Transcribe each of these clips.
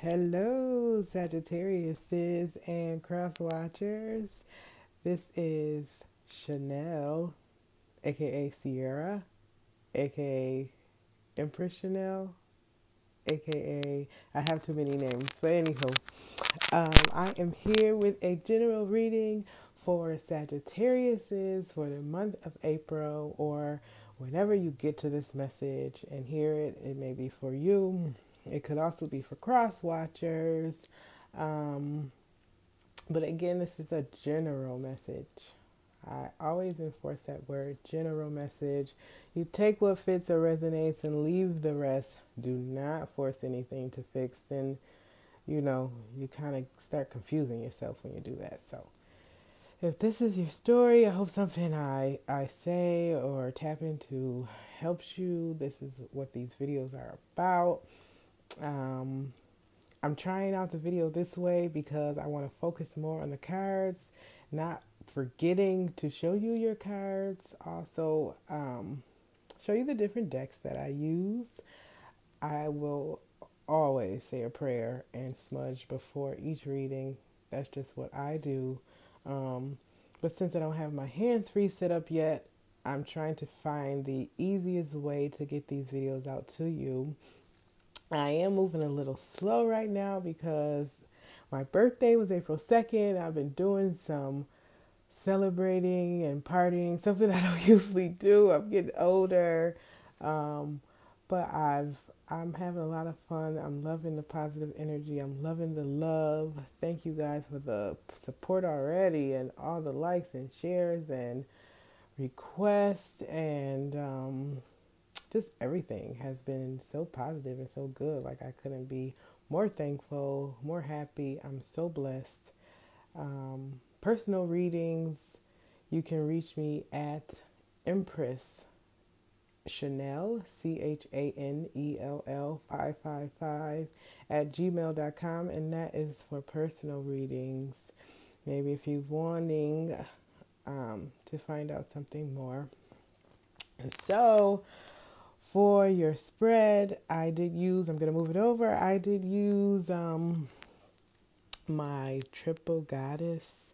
Hello, Sagittariuses and cross watchers. This is Chanel, aka Sierra, aka Empress Chanel, aka I have too many names. But anywho, I am here with a general reading for Sagittariuses for the month of April, or whenever you get to this message and hear it, it may be for you. It could also be for cross watchers. Um, but again, this is a general message. I always enforce that word, general message. You take what fits or resonates and leave the rest. Do not force anything to fix. Then, you kind of start confusing yourself when you do that. So, if this is your story, I hope something I say or tap into helps you. This is what these videos are about. Um, I'm trying out the video this way because I want to focus more on the cards, not forgetting to show you your cards. Also, show you the different decks that I use. I will always say a prayer and smudge before each reading. That's just what I do. Um, but since I don't have my hands free set up yet, I'm trying to find the easiest way to get these videos out to you. I am moving a little slow right now because my birthday was April 2nd. I've been doing some celebrating and partying, something I don't usually do. I'm getting older. Um, but I'm having a lot of fun. I'm loving the positive energy. I'm loving the love. Thank you guys for the support already and all the likes and shares and requests and just everything has been so positive and so good. Like, I couldn't be more thankful, more happy. I'm so blessed. Personal readings, you can reach me at Empress Chanel, Chanell 555 at gmail.com, and that is for personal readings. Maybe if you're wanting to find out something more. And so, for your spread, I'm going to move it over. I did use my Triple Goddess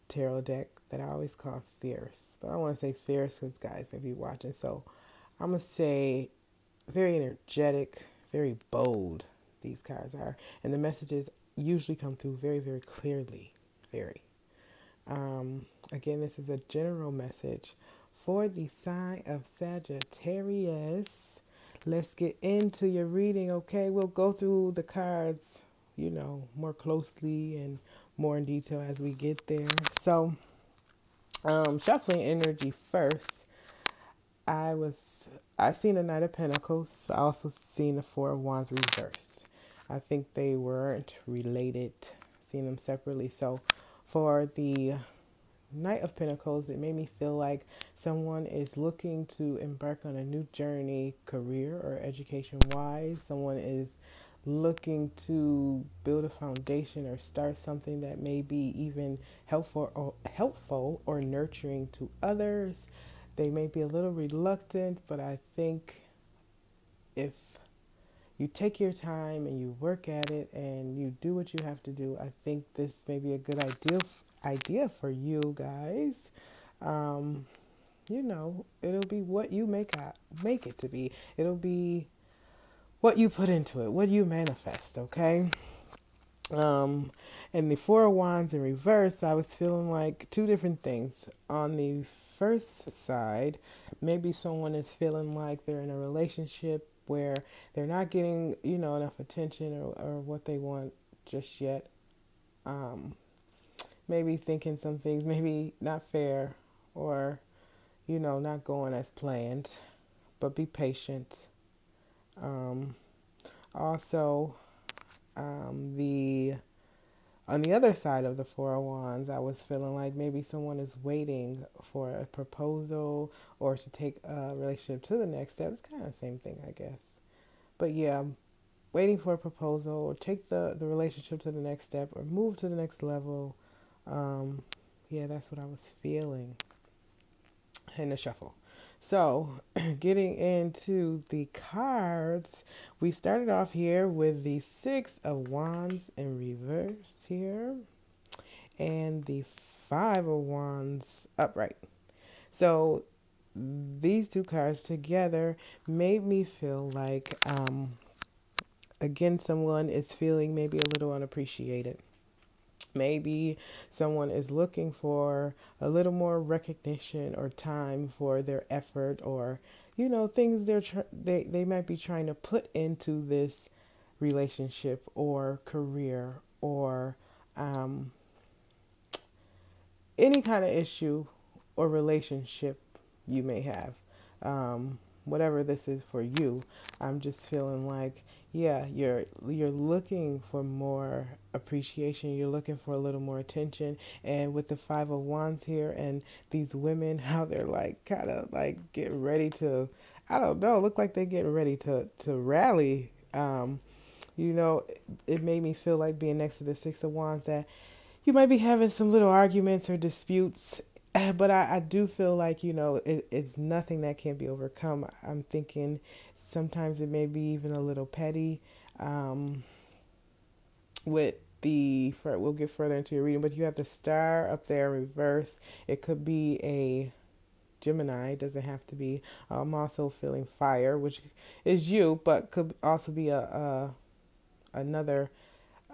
tarot deck that I always call Fierce. But I want to say Fierce because guys may be watching. So I'm going to say very energetic, very bold these cards are. And the messages usually come through very, very clearly. Very. Again, this is a general message for the sign of Sagittarius. Let's get into your reading, okay? We'll go through the cards, more closely and more in detail as we get there. So, shuffling energy first. I was I seen the Knight of Pentacles. I also seen the Four of Wands reversed. I think they weren't related. Seen them separately. So, for the Knight of Pentacles, it made me feel like someone is looking to embark on a new journey, career or education wise. Someone is looking to build a foundation or start something that may be even helpful or nurturing to others. They may be a little reluctant, but I think if you take your time and you work at it and you do what you have to do, I think this may be a good idea for you guys. Um, it'll be what you make it to be. It'll be what you put into it, what you manifest, okay? Um, and the Four of Wands in reverse, I was feeling like two different things. On the first side, maybe someone is feeling like they're in a relationship where they're not getting, enough attention or what they want just yet. Um, Maybe thinking some things, maybe not fair or, not going as planned, but be patient. Um, Also, the on the other side of the Four of Wands, I was feeling like maybe someone is waiting for a proposal or to take a relationship to the next step. It's kind of the same thing, I guess. But yeah, waiting for a proposal or take the relationship to the next step or move to the next level. Yeah, that's what I was feeling in the shuffle. So, getting into the cards, we started off here with the Six of Wands in reverse here, and the Five of Wands upright. So, these two cards together made me feel like, again, someone is feeling maybe a little unappreciated. Maybe someone is looking for a little more recognition or time for their effort, or things they might be trying to put into this relationship or career, or um, any kind of issue or relationship you may have. Whatever this is for you, I'm just feeling like, yeah, you're looking for more appreciation. You're looking for a little more attention. And with the Five of Wands here, and these women, how they're like kind of like getting ready to, I don't know, look like they're getting ready to rally. It made me feel like, being next to the Six of Wands, that you might be having some little arguments or disputes, but I do feel like, it's nothing that can't be overcome. I'm thinking sometimes it may be even a little petty. Um, with we'll get further into your reading, but you have the star up there in reverse. It could be a Gemini, it doesn't have to be. I'm also feeling fire, which is you, but could also be a another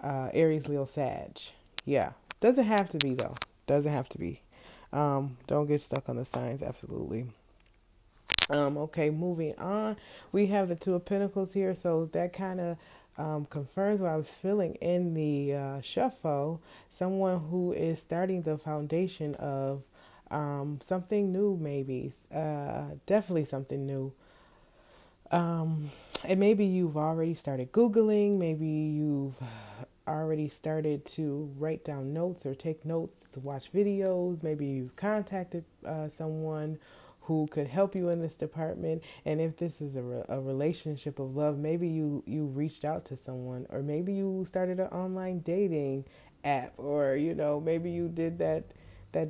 Aries, Leo, Sag. Yeah. Doesn't have to be, though. Doesn't have to be. Don't get stuck on the signs. Absolutely. Okay, moving on. We have the Two of Pentacles here. So that kind of confirms what I was feeling in the shuffle. Someone who is starting the foundation of something new, maybe. Definitely something new. And maybe you've already started Googling. Maybe you've already started to write down notes or take notes to watch videos. Maybe you've contacted someone who could help you in this department. And if this is a relationship of love, maybe you reached out to someone, or maybe you started an online dating app, or maybe you did that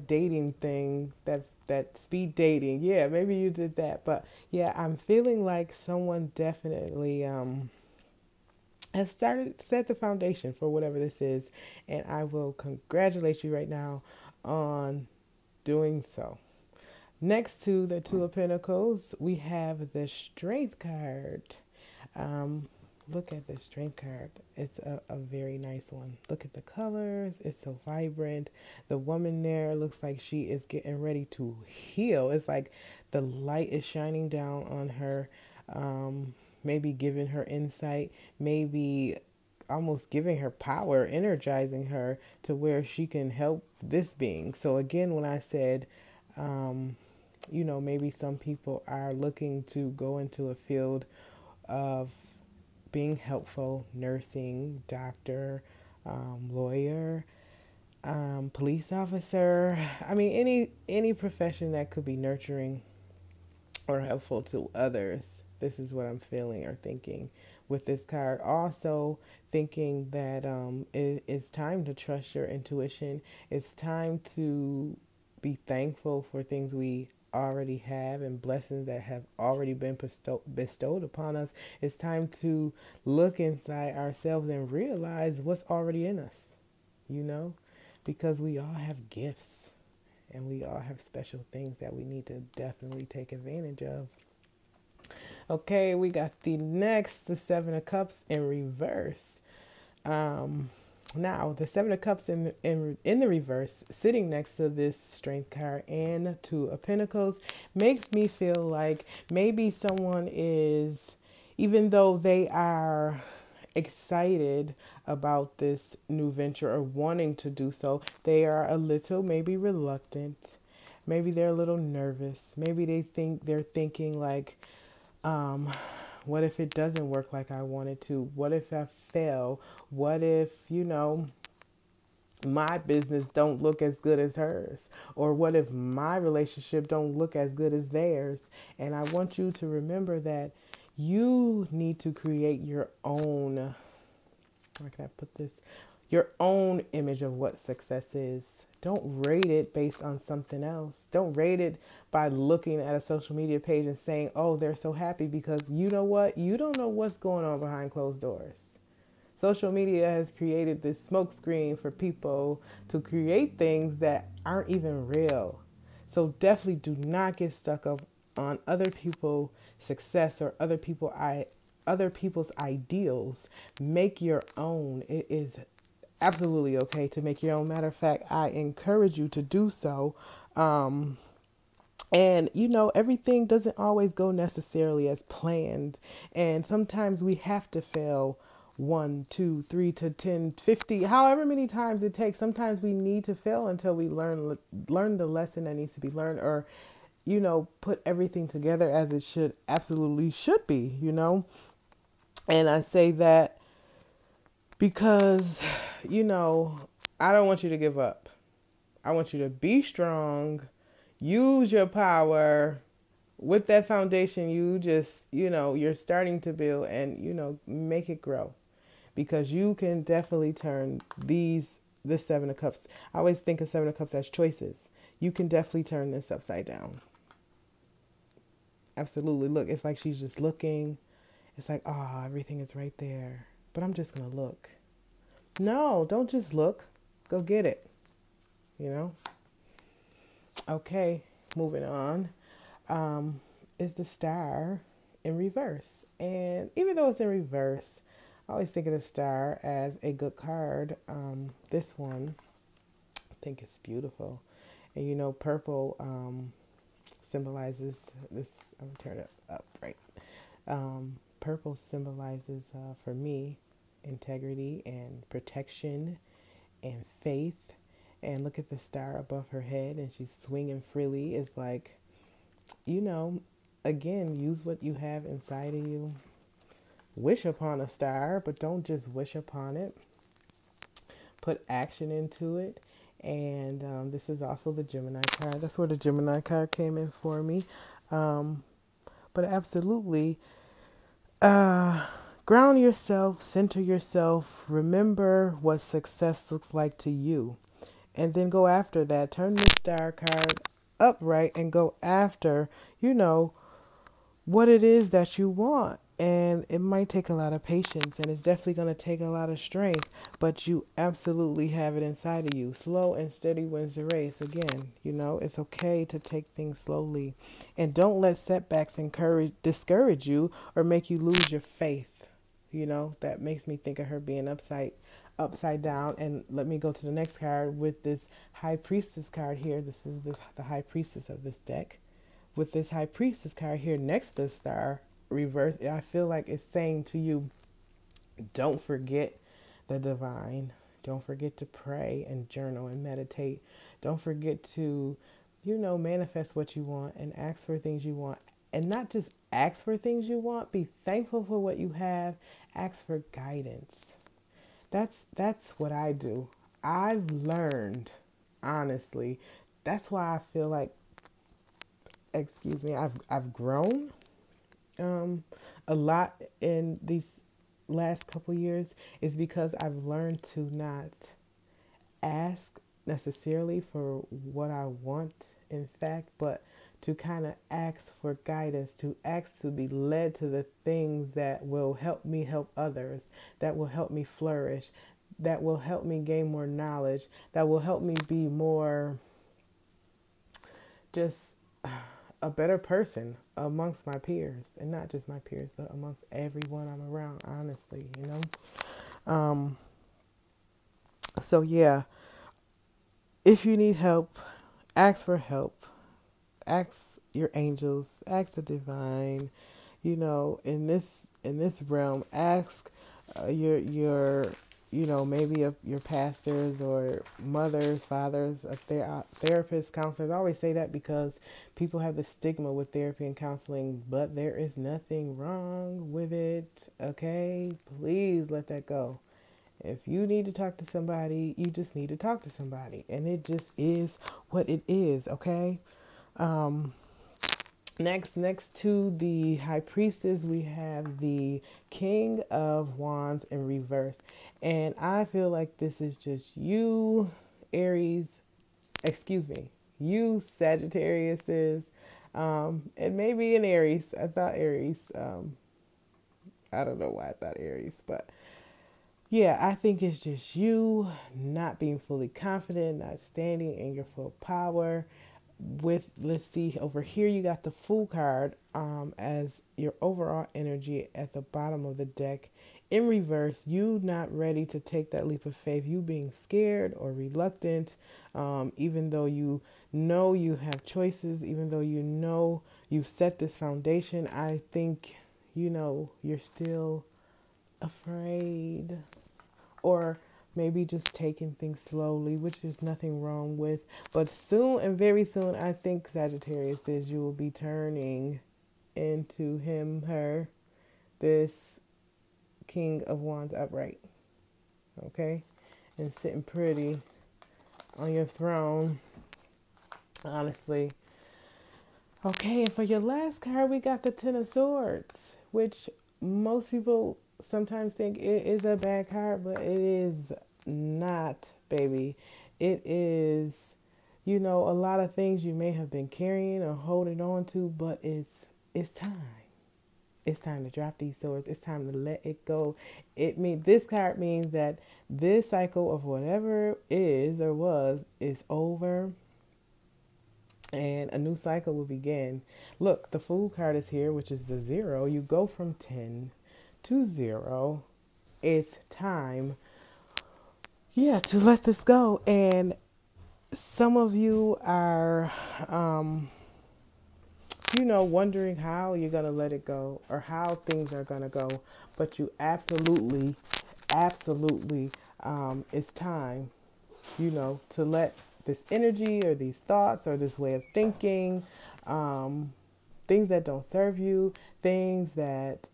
dating thing, that speed dating. Yeah, maybe you did that. But yeah, I'm feeling like someone definitely has started set the foundation for whatever this is, and I will congratulate you right now on doing so. Next to the Two of Pentacles, we have the Strength card. Um, Look at the Strength card. It's a very nice one. Look at the colors. It's so vibrant. The woman there looks like she is getting ready to heal. It's like the light is shining down on her, maybe giving her insight, maybe almost giving her power, energizing her to where she can help this being. So again, when I said, maybe some people are looking to go into a field of being helpful, nursing, doctor, lawyer, police officer. I mean, any profession that could be nurturing or helpful to others. This is what I'm feeling or thinking with this card. Also, thinking that it's time to trust your intuition. It's time to be thankful for things we already have and blessings that have already been bestowed upon us. It's time to look inside ourselves and realize what's already in us, you know, because we all have gifts and we all have special things that we need to definitely take advantage of. Okay, we got the Seven of Cups in reverse. Um, Now, the Seven of Cups in the reverse, sitting next to this Strength card and Two of Pentacles, makes me feel like maybe someone is, even though they are excited about this new venture or wanting to do so, they are a little maybe reluctant. Maybe they're a little nervous. Maybe they're thinking like, um, what if it doesn't work like I wanted to? What if I fail? What if, my business don't look as good as hers? Or what if my relationship don't look as good as theirs? And I want you to remember that you need to create your own Where can I put this? Your own image of what success is. Don't rate it based on something else. Don't rate it by looking at a social media page and saying, oh, they're so happy, because you know what? You don't know what's going on behind closed doors. Social media has created this smokescreen for people to create things that aren't even real. So definitely do not get stuck up on other people's success or other people's ideals. Make your own. It is absolutely okay to make your own. Matter of fact, I encourage you to do so. And everything doesn't always go necessarily as planned. And sometimes we have to fail 1, 2, 3 to 10, 50, however many times it takes. Sometimes we need to fail until we learn the lesson that needs to be learned, or put everything together as it should be. And I say that because, I don't want you to give up. I want you to be strong, use your power with that foundation you're starting to build, and, make it grow, because you can definitely turn this Seven of Cups. I always think of Seven of Cups as choices. You can definitely turn this upside down. Absolutely. Look, it's like she's just looking. It's like, oh, everything is right there. But I'm just going to look. No, don't just look. Go get it. You know? Okay, moving on. Is the Star in reverse. And even though it's in reverse, I always think of the Star as a good card. This one, I think it's beautiful. And purple symbolizes this. I'm going to turn it up right. Purple symbolizes, for me, integrity and protection and faith. And look at the star above her head, and she's swinging freely. It's like, again, use what you have inside of you. Wish upon a star, but don't just wish upon it. Put action into it. And this is also the Gemini card. That's where the Gemini card came in for me. But absolutely, ground yourself, center yourself, remember what success looks like to you. And then go after that. Turn the Star card upright and go after, what it is that you want. And it might take a lot of patience, and it's definitely going to take a lot of strength, but you absolutely have it inside of you. Slow and steady wins the race. Again, it's okay to take things slowly, and don't let setbacks discourage you or make you lose your faith. That makes me think of her being upside down. And let me go to the next card with this High Priestess card here. This is the High Priestess of this deck. With this High Priestess card here next to the Star reverse, I feel like it's saying to you, don't forget the divine. Don't forget to pray and journal and meditate. Don't forget to, manifest what you want and ask for things you want. And not just ask for things you want, be thankful for what you have. Ask for guidance. That's what I do. I've learned, honestly. That's why I feel like, I've grown a lot in these last couple years, is because I've learned to not ask necessarily for what I want, in fact, but to kind of ask for guidance, to ask to be led to the things that will help me help others, that will help me flourish, that will help me gain more knowledge, that will help me be more just a better person amongst my peers, and not just my peers, but amongst everyone I'm around, honestly, So yeah, if you need help, ask for help. Ask your angels, ask the divine, in this realm. Ask your maybe your pastors or mothers, fathers, therapists, counselors. I always say that because people have the stigma with therapy and counseling, but there is nothing wrong with it. Okay, please let that go. If you need to talk to somebody, you just need to talk to somebody, and it just is what it is. Okay. Next to the High Priestess, we have the King of Wands in reverse. And I feel like this is just you, Aries, excuse me, you, Sagittariuses, and maybe an Aries. I thought Aries. I don't know why I thought Aries, but yeah, I think it's just you not being fully confident, not standing in your full power. With, let's see, over here you got the Fool card as your overall energy at the bottom of the deck. In reverse, you not ready to take that leap of faith, you being scared or reluctant, even though you know you have choices, even though you know you've set this foundation. I think, you're still afraid, or maybe just taking things slowly, which is nothing wrong with. But soon and very soon, I think Sagittarius says you will be turning into him, her, this King of Wands upright, okay? And sitting pretty on your throne, honestly. Okay, and for your last card, we got the Ten of Swords, which most people sometimes think it is a bad card, but it is not, baby. It is, a lot of things you may have been carrying or holding on to, but it's time. It's time to drop these swords. It's time to let it go. This card means that this cycle of whatever is or was is over, and a new cycle will begin. Look, the Fool card is here, which is the 0. You go from 10 to 0. It's time, yeah, to let this go. And some of you are, wondering how you're going to let it go or how things are going to go. But you absolutely, it's time, to let this energy or these thoughts or this way of thinking, things that don't serve you, things that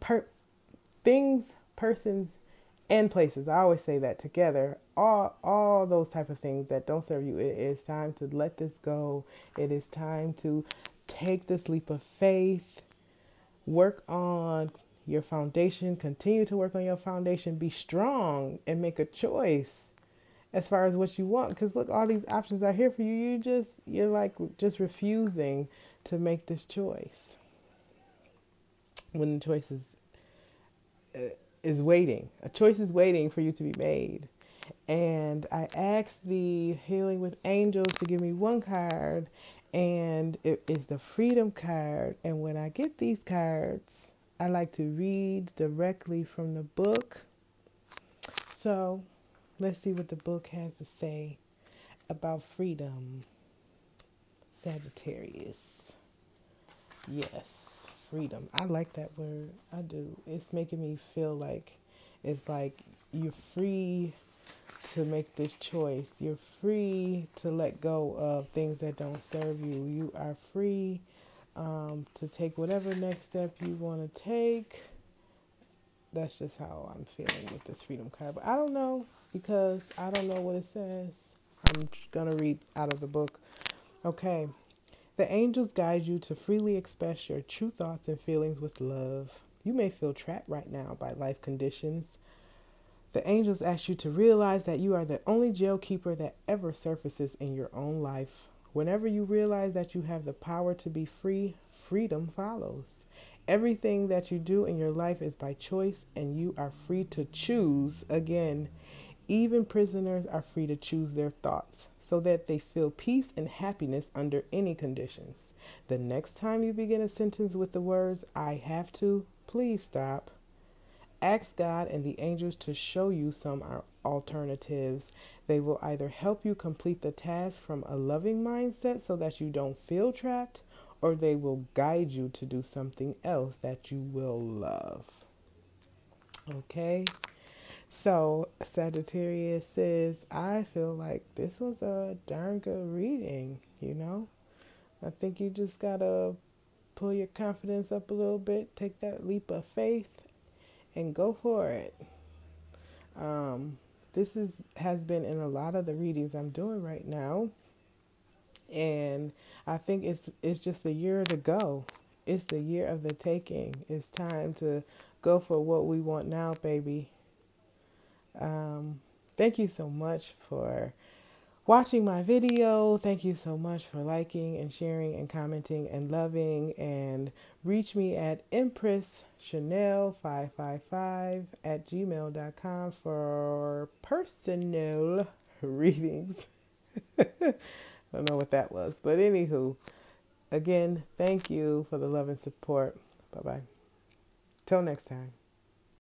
persons, and places. I always say that together. All those type of things that don't serve you. It is time to let this go. It is time to take this leap of faith. Work on your foundation. Continue to work on your foundation. Be strong and make a choice as far as what you want, because look, all these options are here for you. You're like just refusing to make this choice when the choice is waiting. A choice is waiting for you to be made. And I asked the Healing with Angels to give me one card, and it is the Freedom card. And when I get these cards, I like to read directly from the book. So let's see what the book has to say about freedom. Sagittarius. Yes, freedom. I like that word. I do. It's making me feel like it's like you're free to make this choice. You're free to let go of things that don't serve you. You are free to take whatever next step you want to take. That's just how I'm feeling with this freedom card. But I don't know, because I don't know what it says. I'm going to read out of the book. Okay. The angels guide you to freely express your true thoughts and feelings with love. You may feel trapped right now by life conditions. The angels ask you to realize that you are the only jail keeper that ever surfaces in your own life. Whenever you realize that you have the power to be free, freedom follows. Everything that you do in your life is by choice, and you are free to choose again. Even prisoners are free to choose their thoughts so that they feel peace and happiness under any conditions. The next time you begin a sentence with the words, I have to, please stop. Ask God and the angels to show you some alternatives. They will either help you complete the task from a loving mindset so that you don't feel trapped, or they will guide you to do something else that you will love. Okay? So, Sagittarius says, I feel like this was a darn good reading. I think you just gotta pull your confidence up a little bit, take that leap of faith, and go for it. This has been in a lot of the readings I'm doing right now. And I think it's just the year to go. It's the year of the taking. It's time to go for what we want now, baby. Um, Thank you so much for watching my video. Thank you so much for liking and sharing and commenting and loving. And reach me at Empress Chanel 555 at gmail.com for personal readings. I don't know what that was. But anywho, again, thank you for the love and support. Bye bye. Till next time.